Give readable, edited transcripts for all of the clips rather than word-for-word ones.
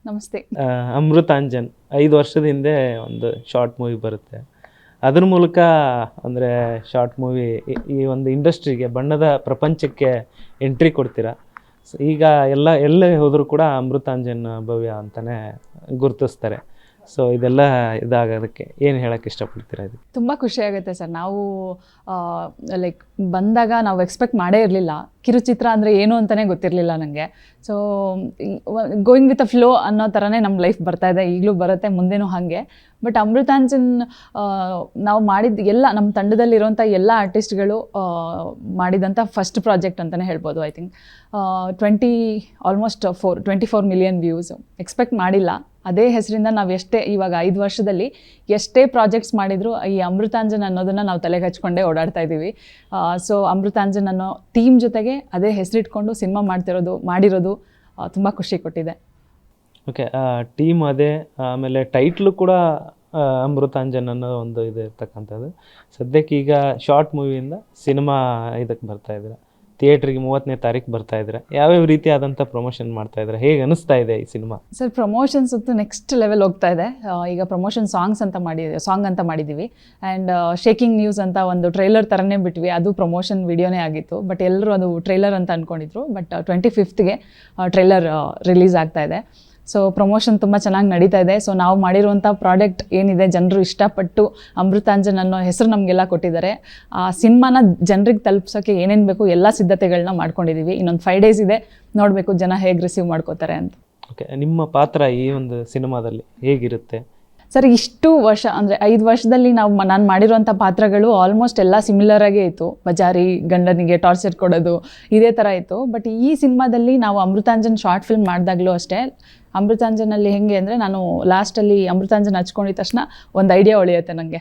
ನಮಸ್ತೆ. ಅಮೃತಾಂಜನ್ 5 ವರ್ಷದ ಹಿಂದೆ ಒಂದು ಶಾರ್ಟ್ ಮೂವಿ ಬರುತ್ತೆ. ಅದ್ರ ಮೂಲಕ ಅಂದರೆ ಶಾರ್ಟ್ ಮೂವಿ ಈ ಒಂದು ಇಂಡಸ್ಟ್ರಿಗೆ, ಬಣ್ಣದ ಪ್ರಪಂಚಕ್ಕೆ ಎಂಟ್ರಿ ಕೊಡ್ತೀರಾ. ಈಗ ಎಲ್ಲೇ ಹೋದರೂ ಕೂಡ ಅಮೃತಾಂಜನ್ ಭವ್ಯ ಅಂತಲೇ ಗುರುತಿಸ್ತಾರೆ. ಸೊ ಇದೆಲ್ಲ ಇದಾಗೋದಕ್ಕೆ ಏನು ಹೇಳೋಕ್ಕೆ ಇಷ್ಟಪಡ್ತೀರಾ? ಇದು ತುಂಬ ಖುಷಿ ಆಗುತ್ತೆ ಸರ್. ನಾವು ಲೈಕ್ ಬಂದಾಗ ನಾವು ಎಕ್ಸ್ಪೆಕ್ಟ್ ಮಾಡೇ ಇರಲಿಲ್ಲ. ಕಿರುಚಿತ್ರ ಅಂದರೆ ಏನು ಅಂತಲೇ ಗೊತ್ತಿರಲಿಲ್ಲ ನನಗೆ. So going with a flow ಅನ್ನೋ ಥರನೇ ನಮ್ಮ ಲೈಫ್ ಬರ್ತಾಯಿದೆ, ಈಗಲೂ ಬರುತ್ತೆ, ಮುಂದೆನೂ ಹಾಗೆ. ಬಟ್ ಅಮೃತಾಂಜನ್ ನಾವು ಮಾಡಿದ ಎಲ್ಲ ನಮ್ಮ ತಂಡದಲ್ಲಿರುವಂಥ ಎಲ್ಲ ಆರ್ಟಿಸ್ಟ್ಗಳು ಮಾಡಿದಂಥ ಫಸ್ಟ್ ಪ್ರಾಜೆಕ್ಟ್ ಅಂತಲೇ ಹೇಳ್ಬೋದು. I think 24 million views expect ಮಾಡಿಲ್ಲ. ಅದೇ ಹೆಸರಿಂದ ನಾವು ಇವಾಗ 5 ವರ್ಷದಲ್ಲಿ ಎಷ್ಟೇ ಪ್ರಾಜೆಕ್ಟ್ಸ್ ಮಾಡಿದರೂ ಈ ಅಮೃತಾಂಜನ್ ಅನ್ನೋದನ್ನು ನಾವು ತಲೆಗೆ ಹಚ್ಕೊಂಡೇ ಓಡಾಡ್ತಾ ಇದ್ದೀವಿ. ಸೊ ಅಮೃತಾಂಜನ್ ಅನ್ನೋ ಟೀಮ್ ಜೊತೆಗೆ ಅದೇ ಹೆಸರಿಟ್ಕೊಂಡು ಸಿನಿಮಾ ಮಾಡಿರೋದು ತುಂಬ ಖುಷಿ ಕೊಟ್ಟಿದೆ. ಓಕೆ, ಟೀಮ್ ಅದೇ, ಆಮೇಲೆ ಟೈಟ್ಲು ಕೂಡ ಅಮೃತಾಂಜನ್ ಅನ್ನೋ ಒಂದು ಇದು ಇರ್ತಕ್ಕಂಥದ್ದು. ಸದ್ಯಕ್ಕೆ ಈಗ ಶಾರ್ಟ್ ಮೂವಿಯಿಂದ ಸಿನಿಮಾ ಇದಕ್ಕೆ ಬರ್ತಾ ಇದ್ದೀರಾ, ಥಿಯೇಟ್ರಿಗೆ 30ನೇ ತಾರೀಕು ಬರ್ತಾ ಇದ್ದಾರೆ. ಯಾವ್ಯಾವ ರೀತಿಯಾದಂಥ ಪ್ರಮೋಷನ್ ಮಾಡ್ತಾ ಇದ್ದಾರೆ, ಹೇಗೆ ಅನಿಸ್ತಾ ಇದೆ ಈ ಸಿನಿಮಾ? ಸರ್, ಪ್ರಮೋಷನ್ಸ್ ಅಂತೂ ನೆಕ್ಸ್ಟ್ ಲೆವೆಲ್ ಹೋಗ್ತಾ ಇದೆ. ಈಗ ಪ್ರಮೋಷನ್ ಸಾಂಗ್ ಅಂತ ಮಾಡಿದ್ದೀವಿ. ಆ್ಯಂಡ್ ಶೇಕಿಂಗ್ ನ್ಯೂಸ್ ಅಂತ ಒಂದು ಟ್ರೈಲರ್ ಥರನೇ ಬಿಟ್ವಿ. ಅದು ಪ್ರಮೋಷನ್ ವಿಡಿಯೋನೇ ಆಗಿತ್ತು, ಬಟ್ ಎಲ್ಲರೂ ಅದು ಟ್ರೈಲರ್ ಅಂತ ಅಂದ್ಕೊಂಡಿದ್ರು. ಬಟ್ 25th ಟ್ರೈಲರ್ ರಿಲೀಸ್ ಆಗ್ತಾ ಇದೆ. ಸೊ ಪ್ರಮೋಷನ್ ತುಂಬ ಚೆನ್ನಾಗಿ ನಡೀತಾ ಇದೆ. ಸೊ ನಾವು ಮಾಡಿರುವಂಥ ಪ್ರಾಡಕ್ಟ್ ಏನಿದೆ, ಜನರು ಇಷ್ಟಪಟ್ಟು ಅಮೃತಾಂಜನ್ ಅನ್ನೋ ಹೆಸರು ನಮಗೆಲ್ಲ ಕೊಟ್ಟಿದ್ದಾರೆ. ಆ ಸಿನಿಮಾನ ಜನರಿಗೆ ತಲುಪಿಸೋಕ್ಕೆ ಏನೇನು ಬೇಕು ಎಲ್ಲ ಸಿದ್ಧತೆಗಳನ್ನ ಮಾಡ್ಕೊಂಡಿದ್ದೀವಿ. ಇನ್ನೊಂದು 5 days ಇದೆ, ನೋಡಬೇಕು ಜನ ಹೇಗೆ ರಿಸೀವ್ ಮಾಡ್ಕೋತಾರೆ ಅಂತ. ಓಕೆ, ನಿಮ್ಮ ಪಾತ್ರ ಈ ಒಂದು ಸಿನಿಮಾದಲ್ಲಿ ಹೇಗಿರುತ್ತೆ ಸರ್? ಇಷ್ಟು ವರ್ಷ ಅಂದರೆ 5 ವರ್ಷದಲ್ಲಿ ನಾನು ಮಾಡಿರುವಂಥ ಪಾತ್ರಗಳು ಆಲ್ಮೋಸ್ಟ್ ಎಲ್ಲ ಸಿಮಿಲರ್ ಆಗೇ ಇತ್ತು. ಬಜಾರಿ, ಗಂಡನಿಗೆ ಟಾರ್ಚರ್ ಕೊಡೋದು, ಇದೇ ಥರ ಇತ್ತು. ಬಟ್ ಈ ಸಿನಿಮಾದಲ್ಲಿ ನಾವು ಅಮೃತಾಂಜನ್ ಶಾರ್ಟ್ ಫಿಲ್ಮ್ ಮಾಡಿದಾಗಲೂ ಅಷ್ಟೇ, ಅಮೃತಾಂಜನಲ್ಲಿ ಹೆಂಗೆ ಅಂದರೆ, ನಾನು ಲಾಸ್ಟಲ್ಲಿ ಅಮೃತಾಂಜನ್ ಹಚ್ಕೊಂಡಿದ ತಕ್ಷಣ ಒಂದು ಐಡಿಯಾ ಹೊಳೆಯುತ್ತೆ ನನಗೆ.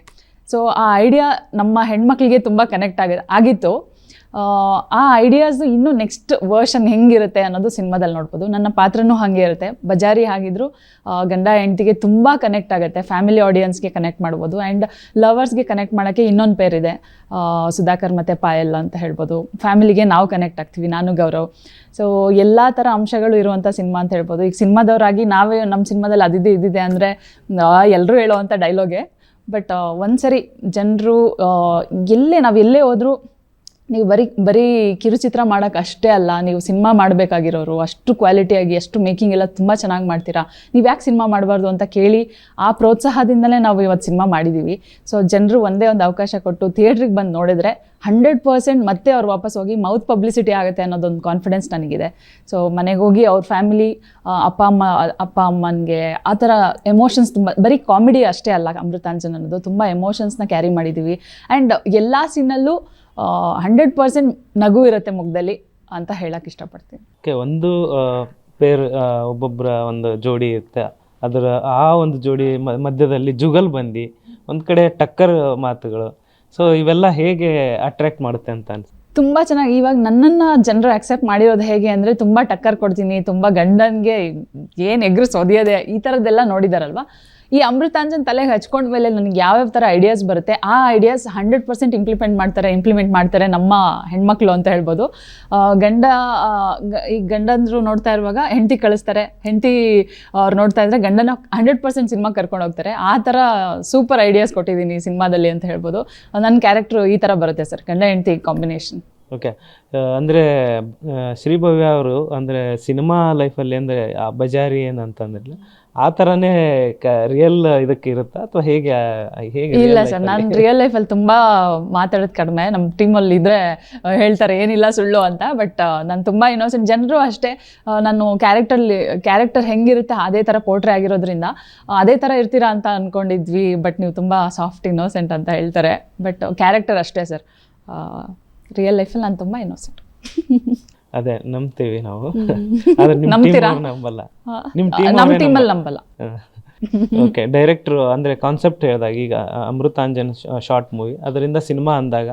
ಸೊ ಆ ಐಡಿಯಾ ನಮ್ಮ ಹೆಣ್ಮಕ್ಳಿಗೆ ತುಂಬ ಕನೆಕ್ಟ್ ಆಗಿತ್ತು. ಆ ಐಡಿಯಾಸು ಇನ್ನೂ ನೆಕ್ಸ್ಟ್ ವರ್ಷನ್ ಹೆಂಗಿರುತ್ತೆ ಅನ್ನೋದು ಸಿನಿಮಾದಲ್ಲಿ ನೋಡ್ಬೋದು. ನನ್ನ ಪಾತ್ರನೂ ಹಾಗೆ ಇರುತ್ತೆ. ಬಜಾರಿ ಆಗಿದ್ರು ಗಂಡ ಹೆಂಡತಿಗೆ ತುಂಬ ಕನೆಕ್ಟ್ ಆಗುತ್ತೆ, ಫ್ಯಾಮಿಲಿ ಆಡಿಯನ್ಸ್ಗೆ ಕನೆಕ್ಟ್ ಮಾಡ್ಬೋದು. ಆ್ಯಂಡ್ ಲವರ್ಸ್ಗೆ ಕನೆಕ್ಟ್ ಮಾಡೋಕ್ಕೆ ಇನ್ನೊಂದು ಪೇರ್ ಇದೆ, ಸುಧಾಕರ್ ಮತ್ತು ಪಾಯಲ್ ಅಂತ ಹೇಳ್ಬೋದು. ಫ್ಯಾಮಿಲಿಗೆ ನಾವು ಕನೆಕ್ಟ್ ಆಗ್ತೀವಿ, ನಾನು ಗೌರವ್. ಸೊ ಎಲ್ಲ ಥರ ಅಂಶಗಳು ಇರುವಂಥ ಸಿನಿಮಾ ಅಂತ ಹೇಳ್ಬೋದು. ಈಗ ಸಿನಿಮಾದವರಾಗಿ ನಾವೇ ನಮ್ಮ ಸಿನಿಮಾದಲ್ಲಿ ಇದಿದೆ ಅಂದರೆ ಎಲ್ಲರೂ ಹೇಳೋವಂಥ ಡೈಲಾಗೆ. ಬಟ್ ಒಂದ್ಸರಿ ಜನರು ನಾವು ಎಲ್ಲೇ ಹೋದರೂ, ನೀವು ಬರೀ ಕಿರುಚಿತ್ರ ಮಾಡೋಕ್ಕೆ ಅಷ್ಟೇ ಅಲ್ಲ, ನೀವು ಸಿನಿಮಾ ಮಾಡಬೇಕಾಗಿರೋರು, ಅಷ್ಟು ಕ್ವಾಲಿಟಿಯಾಗಿ, ಅಷ್ಟು ಮೇಕಿಂಗ್ ಎಲ್ಲ ತುಂಬ ಚೆನ್ನಾಗಿ ಮಾಡ್ತೀರಾ, ನೀವು ಯಾಕೆ ಸಿನಿಮಾ ಮಾಡಬಾರ್ದು ಅಂತ ಕೇಳಿ ಆ ಪ್ರೋತ್ಸಾಹದಿಂದಲೇ ನಾವು ಇವತ್ತು ಸಿನಿಮಾ ಮಾಡಿದ್ದೀವಿ. ಸೊ ಜನರು ಒಂದೇ ಒಂದು ಅವಕಾಶ ಕೊಟ್ಟು ಥಿಯೇಟ್ರಿಗೆ ಬಂದು ನೋಡಿದ್ರೆ 100% ಮತ್ತೆ ಅವ್ರು ವಾಪಸ್ ಹೋಗಿ ಮೌತ್ ಪಬ್ಲಿಸಿಟಿ ಆಗುತ್ತೆ ಅನ್ನೋದೊಂದು ಕಾನ್ಫಿಡೆನ್ಸ್ ನನಗಿದೆ. ಸೊ ಮನೆಗೆ ಹೋಗಿ ಅವ್ರ ಫ್ಯಾಮಿಲಿ, ಅಪ್ಪ ಅಮ್ಮನಿಗೆ ಆ ಥರ ಎಮೋಷನ್ಸ್ ತುಂಬ, ಬರೀ ಕಾಮಿಡಿ ಅಷ್ಟೇ ಅಲ್ಲ ಅಮೃತಾಂಜನ್ ಅನ್ನೋದು, ತುಂಬ ಎಮೋಷನ್ಸ್ನ ಕ್ಯಾರಿ ಮಾಡಿದ್ದೀವಿ. ಆ್ಯಂಡ್ ಎಲ್ಲ ಸೀನಲ್ಲೂ 100% ನಗು ಇರುತ್ತೆ ಮುಖದಲ್ಲಿ ಅಂತ ಹೇಳಕ್ಕೆ ಇಷ್ಟಪಡ್ತೀನಿ. ಓಕೆ, ಒಂದು ಪೇರ್, ಒಬ್ಬೊಬ್ಬರ ಒಂದು ಜೋಡಿ ಇರುತ್ತೆ, ಅದರ ಆ ಒಂದು ಜೋಡಿ ಮಧ್ಯದಲ್ಲಿ ಜುಗಲ್ ಬಂದು ಒಂದು ಕಡೆ ಟಕ್ಕರ್ ಮಾತುಗಳು, ಸೊ ಇವೆಲ್ಲ ಹೇಗೆ ಅಟ್ರ್ಯಾಕ್ಟ್ ಮಾಡುತ್ತೆ ಅಂತ ಅನ್ಸುತ್ತೆ? ತುಂಬ ಚೆನ್ನಾಗಿ. ಇವಾಗ ನನ್ನನ್ನು ಜನರು ಆಕ್ಸೆಪ್ಟ್ ಮಾಡಿರೋದು ಹೇಗೆ ಅಂದರೆ, ತುಂಬ ಟಕ್ಕರ್ ಕೊಡ್ತೀನಿ, ತುಂಬ ಗಂಡನಿಗೆ ಏನು ಎಗ್ರು ಸೋದಿಯೋದೆ, ಈ ಥರದ್ದೆಲ್ಲ ನೋಡಿದಾರಲ್ವ. ಈ ಅಮೃತಾಂಜನ್ ತಲೆಗೆ ಹಚ್ಕೊಂಡ ಮೇಲೆ ನನಗೆ ಯಾವ್ಯಾವ ಥರ ಐಡಿಯಾಸ್ ಬರುತ್ತೆ, ಆ ಐಡಿಯಾಸ್ 100% ಇಂಪ್ಲಿಮೆಂಟ್ ಮಾಡ್ತಾರೆ ನಮ್ಮ ಹೆಣ್ಮಕ್ಳು ಅಂತ ಹೇಳ್ಬೋದು. ಈ ಗಂಡಂದ್ರು ನೋಡ್ತಾ ಇರುವಾಗ ಹೆಂಡತಿ ಕಳಿಸ್ತಾರೆ, ಹೆಂಡತಿ ಅವ್ರು ನೋಡ್ತಾ ಇದ್ರೆ ಗಂಡನ 100% ಸಿನಿಮಾ ಕರ್ಕೊಂಡು ಹೋಗ್ತಾರೆ. ಆ ಥರ ಸೂಪರ್ ಐಡಿಯಾಸ್ ಕೊಟ್ಟಿದ್ದೀನಿ ಸಿನಿಮಾದಲ್ಲಿ ಅಂತ ಹೇಳ್ಬೋದು. ನನ್ನ ಕ್ಯಾರೆಕ್ಟ್ರು ಈ ಥರ ಬರುತ್ತೆ ಸರ್, ಗಂಡ ಹೆಂಡತಿ ಕಾಂಬಿನೇಷನ್. ಓಕೆ, ಅಂದರೆ ಶ್ರೀಭವ್ಯ ಅವರು ಅಂದರೆ ಸಿನಿಮಾ ಲೈಫಲ್ಲಿ ಅಂದರೆ ಬಜಾರಿ ಏನಂತಂದ್ರಲ್ಲ, ಆ ಥರನೇ ರಿಯಲ್ ಇದಕ್ಕೆ ಇರುತ್ತಾ ಅಥವಾ ಹೇಗೆ? ಇಲ್ಲ ಸರ್, ನಾನು ರಿಯಲ್ ಲೈಫಲ್ಲಿ ತುಂಬ ಮಾತಾಡೋದು ಕಡಿಮೆ. ನಮ್ಮ ಟೀಮಲ್ಲಿ ಇದ್ದರೆ ಹೇಳ್ತಾರೆ ಏನಿಲ್ಲ ಸುಳ್ಳು ಅಂತ. ಬಟ್ ನಾನು ತುಂಬ ಇನ್ನೋಸೆಂಟ್. ಜನರು ಅಷ್ಟೇ, ನಾನು ಕ್ಯಾರೆಕ್ಟರ್ ಹೆಂಗಿರುತ್ತೆ ಅದೇ ಥರ ಪೋರ್ಟ್ರೇ ಆಗಿರೋದ್ರಿಂದ ಅದೇ ಥರ ಇರ್ತೀರಾ ಅಂತ ಅಂದ್ಕೊಂಡಿದ್ವಿ. ಬಟ್ ನೀವು ತುಂಬ ಸಾಫ್ಟ್ ಇನ್ನೋಸೆಂಟ್ ಅಂತ ಹೇಳ್ತಾರೆ. ಬಟ್ ಕ್ಯಾರೆಕ್ಟರ್ ಅಷ್ಟೇ ಸರ್. ರಿಯಲ್ ಲೈಫಲ್ಲಿ ನಾನು ತುಂಬ ಇನ್ನೋಸೆಂಟ್. ಅದೇ ನಂಬ್ತೀವಿ ನಾವು, ಆದ್ರೆ ನಮ್ಮ ಟೀಮಲ್ಲಿ ನಂಬಲ್ಲ. ಓಕೆ, ಡೈರೆಕ್ಟ್ರು ಅಂದರೆ ಕಾನ್ಸೆಪ್ಟ್ ಹೇಳಿದಾಗ, ಈಗ ಅಮೃತಾಂಜನ್ ಶಾರ್ಟ್ ಮೂವಿ, ಅದರಿಂದ ಸಿನಿಮಾ ಅಂದಾಗ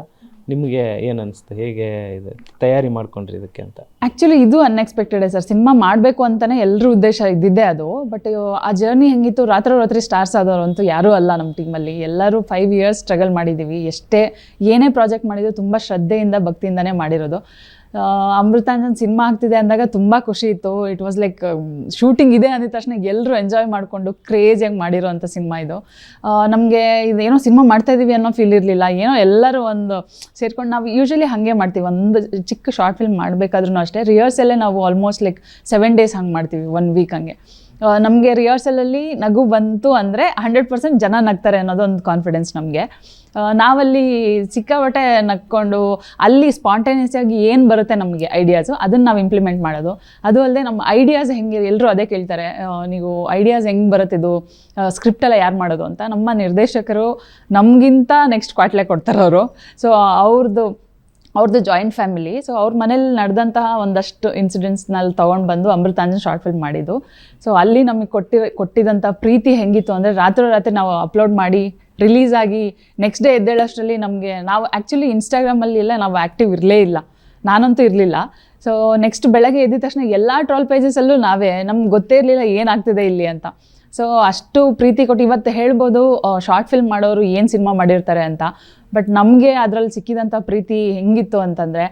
ನಿಮಗೆ ಏನು ಅನಿಸ್ತು? ಹೇಗೆ ಇದು ತಯಾರಿ ಮಾಡ್ಕೊಂಡ್ರಿ ಇದಕ್ಕೆ ಅಂತ? ಆ್ಯಕ್ಚುಲಿ ಇದು ಅನ್ಎಕ್ಸ್ಪೆಕ್ಟೆಡ್ ಸರ್. ಸಿನಿಮಾ ಮಾಡಬೇಕು ಅಂತಲೇ ಎಲ್ಲರೂ ಉದ್ದೇಶ ಇದ್ದಿದ್ದೆ ಅದು. ಬಟ್ ಆ ಜರ್ನಿ ಹೆಂಗಿತ್ತು, ರಾತ್ರಿ ಸ್ಟಾರ್ಸ್ ಆದವರು ಅಂತೂ ಯಾರೂ ಅಲ್ಲ ನಮ್ಮ ಟೀಮಲ್ಲಿ. ಎಲ್ಲರೂ 5 years ಸ್ಟ್ರಗಲ್ ಮಾಡಿದ್ದೀವಿ. ಏನೇ ಪ್ರಾಜೆಕ್ಟ್ ಮಾಡಿದ್ರು ತುಂಬ ಶ್ರದ್ಧೆಯಿಂದ ಭಕ್ತಿಯಿಂದನೇ ಮಾಡಿರೋದು. ಅಮೃತಾಂಜನ್ ಸಿನಿಮಾ ಆಗ್ತಿದೆ ಅಂದಾಗ ತುಂಬ ಖುಷಿ ಇತ್ತು. ಇಟ್ ವಾಸ್ ಲೈಕ್ ಶೂಟಿಂಗ್ ಇದೆ ಅಂದಿದ ತಕ್ಷಣ ಎಲ್ಲರೂ ಎಂಜಾಯ್ ಮಾಡಿಕೊಂಡು ಕ್ರೇಜಿಯಾಗಿ ಮಾಡಿರೋವಂಥ ಸಿನಿಮಾ ಇದು. ನಮಗೆ ಇದೇನೋ ಸಿನಿಮಾ ಮಾಡ್ತಾಯಿದ್ದೀವಿ ಅನ್ನೋ ಫೀಲ್ ಇರಲಿಲ್ಲ. ಏನೋ ಎಲ್ಲರೂ ಒಂದು ಸೇರ್ಕೊಂಡು, ನಾವು ಯೂಶ್ವಲಿ ಹಾಗೆ ಮಾಡ್ತೀವಿ, ಒಂದು ಚಿಕ್ಕ ಶಾರ್ಟ್ ಫಿಲ್ಮ್ ಮಾಡಬೇಕಾದ್ರೂ ಅಷ್ಟೇ ರಿಹರ್ಸಲ್ಲೇ ನಾವು ಆಲ್ಮೋಸ್ಟ್ ಲೈಕ್ 7 days ಹಂಗೆ ಮಾಡ್ತೀವಿ, 1 week ಹಂಗೆ. ನಮಗೆ ರಿಹರ್ಸಲಲ್ಲಿ ನಗು ಬಂತು ಅಂದರೆ 100% ಜನ ನಗ್ತಾರೆ ಅನ್ನೋದೊಂದು ಕಾನ್ಫಿಡೆನ್ಸ್ ನಮಗೆ. ನಾವಲ್ಲಿ ಸಿಕ್ಕಾಪಟ್ಟೆ ನಕ್ಕೊಂಡು ಅಲ್ಲಿ ಸ್ಪಾಂಟೇನಿಯಸ್ ಆಗಿ ಏನು ಬರುತ್ತೆ ನಮಗೆ ಐಡಿಯಾಸು, ಅದನ್ನು ನಾವು ಇಂಪ್ಲಿಮೆಂಟ್ ಮಾಡೋದು. ಅದು ಅಲ್ಲದೆ ನಮ್ಮ ಐಡಿಯಾಸ್ ಹೆಂಗೆ, ಎಲ್ಲರೂ ಅದೇ ಕೇಳ್ತಾರೆ, ನೀವು ಐಡಿಯಾಸ್ ಹೆಂಗೆ ಬರುತ್ತಿದ್ದು, ಸ್ಕ್ರಿಪ್ಟೆಲ್ಲ ಯಾರು ಮಾಡೋದು ಅಂತ. ನಮ್ಮ ನಿರ್ದೇಶಕರು ನಮಗಿಂತ ನೆಕ್ಸ್ಟ್ ಕ್ವಾಟ್ಲೆ ಕೊಡ್ತಾರೆ ಅವರು. ಸೊ ಅವ್ರದ್ದು ಜಾಯಿಂಟ್ ಫ್ಯಾಮಿಲಿ. ಸೊ ಅವ್ರ ಮನೇಲಿ ನಡೆದಂತಹ ಒಂದಷ್ಟು ಇನ್ಸಿಡೆಂಟ್ಸ್ನಲ್ಲಿ ತೊಗೊಂಡು ಬಂದು ಅಮೃತಾಂಜನ್ ಶಾರ್ಟ್ ಫಿಲ್ಮ್ ಮಾಡಿದ್ದು. ಸೊ ಅಲ್ಲಿ ನಮಗೆ ಕೊಟ್ಟಿದ್ದಂಥ ಪ್ರೀತಿ ಹೆಂಗಿತ್ತು ಅಂದರೆ, ರಾತ್ರಿ ನಾವು ಅಪ್ಲೋಡ್ ಮಾಡಿ ರಿಲೀಸ್ ಆಗಿ ನೆಕ್ಸ್ಟ್ ಡೇ ಎದ್ದೇಳಷ್ಟರಲ್ಲಿ ನಾವು ಆ್ಯಕ್ಚುಲಿ ಇನ್ಸ್ಟಾಗ್ರಾಮಲ್ಲಿ ಎಲ್ಲ ನಾವು ಆ್ಯಕ್ಟಿವ್ ಇರಲೇ ಇಲ್ಲ, ನಾನಂತೂ ಇರಲಿಲ್ಲ. ಸೊ ನೆಕ್ಸ್ಟ್ ಬೆಳಗ್ಗೆ ಎದ್ದ ತಕ್ಷಣ ಎಲ್ಲ ಟ್ರೋಲ್ ಪೇಜಸಲ್ಲೂ ನಮ್ಗೆ ಗೊತ್ತೇ ಇರಲಿಲ್ಲ ಏನಾಗ್ತಿದೆ ಇಲ್ಲಿ ಅಂತ. ಸೊ ಅಷ್ಟು ಪ್ರೀತಿ ಕೊಟ್ಟು ಇವತ್ತು ಹೇಳ್ಬೋದು ಶಾರ್ಟ್ ಫಿಲ್ಮ್ ಮಾಡೋರು ಏನು ಸಿನಿಮಾ ಮಾಡಿರ್ತಾರೆ ಅಂತ. ಬಟ್ ನಮಗೆ ಅದರಲ್ಲಿ ಸಿಕ್ಕಿದಂಥ ಪ್ರೀತಿ ಹೆಂಗಿತ್ತು ಅಂತಂದರೆ,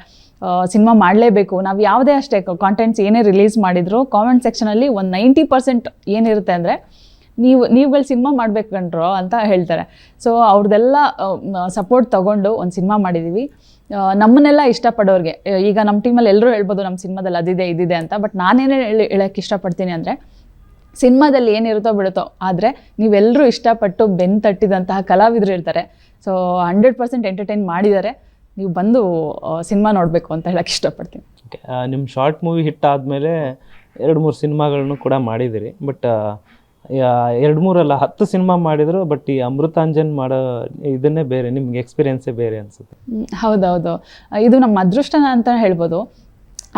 ಸಿನಿಮಾ ಮಾಡಲೇಬೇಕು, ನಾವು ಯಾವುದೇ ಅಷ್ಟೇ ಕಾಂಟೆಂಟ್ಸ್ ಏನೇ ರಿಲೀಸ್ ಮಾಡಿದ್ರು ಕಾಮೆಂಟ್ ಸೆಕ್ಷನಲ್ಲಿ ಒಂದು 90% ಏನಿರುತ್ತೆ ಅಂದರೆ, ನೀವುಗಳು ಸಿನಿಮಾ ಮಾಡ್ಬೇಕಂಡ್ರೋ ಅಂತ ಹೇಳ್ತಾರೆ. ಸೊ ಅವ್ರದ್ದೆಲ್ಲ ಸಪೋರ್ಟ್ ತೊಗೊಂಡು ಒಂದು ಸಿನಿಮಾ ಮಾಡಿದ್ದೀವಿ. ನಮ್ಮನ್ನೆಲ್ಲ ಇಷ್ಟಪಡೋರಿಗೆ, ಈಗ ನಮ್ಮ ಟೀಮಲ್ಲಿ ಎಲ್ಲರೂ ಹೇಳ್ಬೋದು ನಮ್ಮ ಸಿನಿಮಾದಲ್ಲಿ ಅದಿದೆ ಇದಿದೆ ಅಂತ. ಬಟ್ ನಾನೇನೇ ಹೇಳೋಕ್ಕೆ ಇಷ್ಟಪಡ್ತೀನಿ ಅಂದರೆ, ಸಿನಿಮಾದಲ್ಲಿ ಏನಿರುತ್ತೋ ಬಿಡುತ್ತೋ, ಆದರೆ ನೀವೆಲ್ಲರೂ ಇಷ್ಟಪಟ್ಟು ಬೆನ್ನು ತಟ್ಟಿದಂತಹ ಕಲಾವಿದರು ಇರ್ತಾರೆ. ಸೊ 100% ಎಂಟರ್ಟೈನ್ ಮಾಡಿದ್ದಾರೆ. ನೀವು ಬಂದು ಸಿನಿಮಾ ನೋಡಬೇಕು ಅಂತ ಹೇಳಕ್ಕೆ ಇಷ್ಟಪಡ್ತೀನಿ. ಓಕೆ, ನಿಮ್ಮ ಶಾರ್ಟ್ ಮೂವಿ ಹಿಟ್ ಆದಮೇಲೆ 2-3 ಸಿನಿಮಾಗಳನ್ನು ಕೂಡ ಮಾಡಿದ್ದೀರಿ. ಬಟ್ 2-3 ಅಲ್ಲ 10 ಸಿನಿಮಾ ಮಾಡಿದ್ರು. ಬಟ್ ಈ ಅಮೃತಾಂಜನ್ ಮಾಡೋ ಇದನ್ನೇ ಬೇರೆ, ನಿಮ್ಗೆ ಎಕ್ಸ್ಪೀರಿಯನ್ಸೇ ಬೇರೆ ಅನಿಸುತ್ತೆ. ಹೌದೌದು, ಇದು ನಮ್ಮ ಅದೃಷ್ಟನ ಅಂತ ಹೇಳ್ಬೋದು.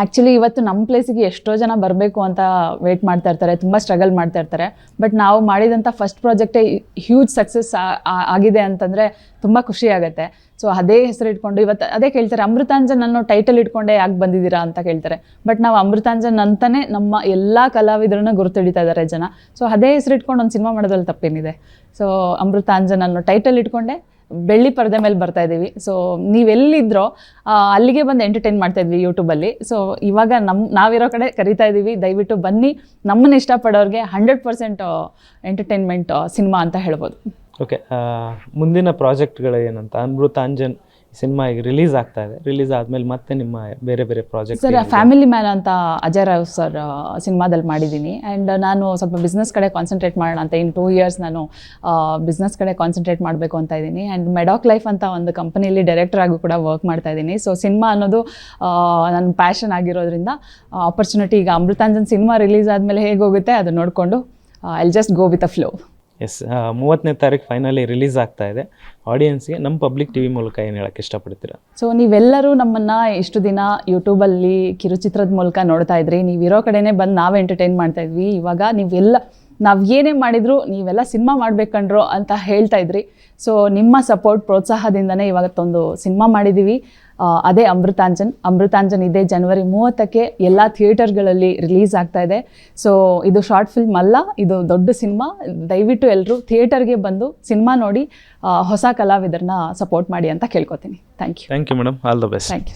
ಆ್ಯಕ್ಚುಲಿ ಇವತ್ತು ನಮ್ಮ ಪ್ಲೇಸಿಗೆ ಎಷ್ಟೋ ಜನ ಬರಬೇಕು ಅಂತ ವೆಯ್ಟ್ ಮಾಡ್ತಾ ಇರ್ತಾರೆ, ತುಂಬ ಸ್ಟ್ರಗಲ್ ಮಾಡ್ತಾ ಇರ್ತಾರೆ. ಬಟ್ ನಾವು ಮಾಡಿದಂಥ ಫಸ್ಟ್ ಪ್ರಾಜೆಕ್ಟೇ ಹ್ಯೂಜ್ ಸಕ್ಸಸ್ ಆಗಿದೆ ಅಂತಂದರೆ ತುಂಬ ಖುಷಿ ಆಗುತ್ತೆ. ಸೊ ಅದೇ ಹೆಸರು ಇಟ್ಕೊಂಡು ಇವತ್ತು ಅದೇ ಕೇಳ್ತಾರೆ, ಅಮೃತಾಂಜನ್ ಅನ್ನೋ ಟೈಟಲ್ ಇಟ್ಕೊಂಡೇ ಯಾಕೆ ಬಂದಿದ್ದೀರಾ ಅಂತ ಕೇಳ್ತಾರೆ. ಬಟ್ ನಾವು ಅಮೃತಾಂಜನ್ ಅಂತಲೇ ನಮ್ಮ ಎಲ್ಲ ಕಲಾವಿದರನ್ನ ಗುರುತಿಡಿತಾ ಇದ್ದಾರೆ ಜನ. ಸೊ ಅದೇ ಹೆಸರು ಇಟ್ಕೊಂಡು ಒಂದು ಸಿನಿಮಾ ಮಾಡೋದ್ರಲ್ಲಿ ತಪ್ಪೇನಿದೆ. ಸೊ ಅಮೃತಾಂಜನ್ ಅನ್ನೋ ಟೈಟಲ್ ಇಟ್ಕೊಂಡೆ ಬೆಳ್ಳಿ ಪರದೆ ಮೇಲೆ ಬರ್ತಾ ಇದ್ದೀವಿ. ಸೊ ನೀವೆಲ್ಲಿದ್ರೋ ಅಲ್ಲಿಗೆ ಬಂದು ಎಂಟರ್ಟೈನ್ ಮಾಡ್ತಾ ಇದ್ವಿ ಯೂಟ್ಯೂಬಲ್ಲಿ. ಸೊ ಇವಾಗ ನಾವಿರೋ ಕಡೆ ಕರಿತಾ ಇದ್ದೀವಿ, ದಯವಿಟ್ಟು ಬನ್ನಿ. ನಮ್ಮನ್ನು ಇಷ್ಟಪಡೋರಿಗೆ 100% ಎಂಟರ್ಟೈನ್ಮೆಂಟ್ ಸಿನಿಮಾ ಅಂತ ಹೇಳ್ಬೋದು. ಓಕೆ, ಮುಂದಿನ ಪ್ರಾಜೆಕ್ಟ್ಗಳು ಏನಂತ? ಅಮೃತಾಂಜನ್ ಸಿನಿಮಾ ಈಗ ರಿಲೀಸ್ ಆಗ್ತಾ ಇದೆ, ರಿಲೀಸ್ ಆದಮೇಲೆ ಮತ್ತೆ ನಿಮ್ಮ ಬೇರೆ ಬೇರೆ ಪ್ರಾಜೆಕ್ಟ್? ಸರ್, ಫ್ಯಾಮಿಲಿ ಮ್ಯಾನ್ ಅಂತ ಅಜಯ್ ರಾವ್ ಸರ್ ಸಿನಿಮಾದಲ್ಲಿ ಮಾಡಿದ್ದೀನಿ. ಆ್ಯಂಡ್ ನಾನು ಸ್ವಲ್ಪ ಬಿಸ್ನೆಸ್ ಕಡೆ ಕಾನ್ಸಂಟ್ರೇಟ್ ಮಾಡೋಣ ಅಂತ ಇನ್ 2 years ನಾನು ಬಿಸ್ನೆಸ್ ಕಡೆ ಕಾನ್ಸಂಟ್ರೇಟ್ ಮಾಡಬೇಕು ಅಂತ ಇದ್ದೀನಿ. ಆ್ಯಂಡ್ ಮೆಡಾಕ್ ಲೈಫ್ ಅಂತ ಒಂದು ಕಂಪನಿಯಲ್ಲಿ ಡೈರೆಕ್ಟರ್ ಆಗಿ ಕೂಡ ವರ್ಕ್ ಮಾಡ್ತಾ ಇದ್ದೀನಿ. ಸೊ ಸಿನಿಮಾ ಅನ್ನೋದು ನನ್ನ ಪ್ಯಾಷನ್ ಆಗಿರೋದ್ರಿಂದ ಆಪರ್ಚುನಿಟಿ, ಈಗ ಅಮೃತಾಂಜನ್ ಸಿನಿಮಾ ರಿಲೀಸ್ ಆದಮೇಲೆ ಹೇಗೆ ಹೋಗುತ್ತೆ ಅದು ನೋಡಿಕೊಂಡು I just go with a flow. Yes, 30ನೇ ತಾರೀಕು ಫೈನಲಿ ರಿಲೀಸ್ ಆಗ್ತಾ ಇದೆ. ಆಡಿಯನ್ಸ್ಗೆ ನಮ್ಮ ಪಬ್ಲಿಕ್ ಟಿವಿ ಮೂಲಕ ಏನು ಹೇಳಕ್ಕೆ ಇಷ್ಟಪಡ್ತೀರಾ? ಸೊ ನೀವೆಲ್ಲರೂ ನಮ್ಮನ್ನು ಇಷ್ಟು ದಿನ ಯೂಟ್ಯೂಬಲ್ಲಿ ಕಿರುಚಿತ್ರದ ಮೂಲಕ ನೋಡ್ತಾ ಇದ್ರಿ. ನೀವಿರೋ ಕಡೆನೇ ಬಂದು ನಾವು ಎಂಟರ್ಟೈನ್ ಮಾಡ್ತಾ ಇದ್ವಿ. ಇವಾಗ ನಾವು ಏನೇ ಮಾಡಿದ್ರು ನೀವೆಲ್ಲ ಸಿನಿಮಾ ಮಾಡ್ಬೇಕಂಡ್ರೋ ಅಂತ ಹೇಳ್ತಾ ಇದ್ರಿ. ಸೊ ನಿಮ್ಮ ಸಪೋರ್ಟ್ ಪ್ರೋತ್ಸಾಹದಿಂದನೇ ಇವತ್ತೊಂದು ಸಿನಿಮಾ ಮಾಡಿದ್ದೀವಿ. ಅದೇ ಅಮೃತಾಂಜನ್ ಇದೆ ಜನವರಿ 30ಕ್ಕೆ ಎಲ್ಲ ಥಿಯೇಟರ್ಗಳಲ್ಲಿ ರಿಲೀಸ್ ಆಗ್ತಾ ಇದೆ. ಸೊ ಇದು ಶಾರ್ಟ್ ಫಿಲ್ಮ್ ಅಲ್ಲ, ಇದು ದೊಡ್ಡ ಸಿನಿಮಾ. ದಯವಿಟ್ಟು ಎಲ್ಲರೂ ಥಿಯೇಟರ್ಗೆ ಬಂದು ಸಿನಿಮಾ ನೋಡಿ ಹೊಸ ಕಲಾವಿದರನ್ನ ಸಪೋರ್ಟ್ ಮಾಡಿ ಅಂತ ಕೇಳ್ಕೊತೀನಿ. Thank you madam, all the best. Thank you.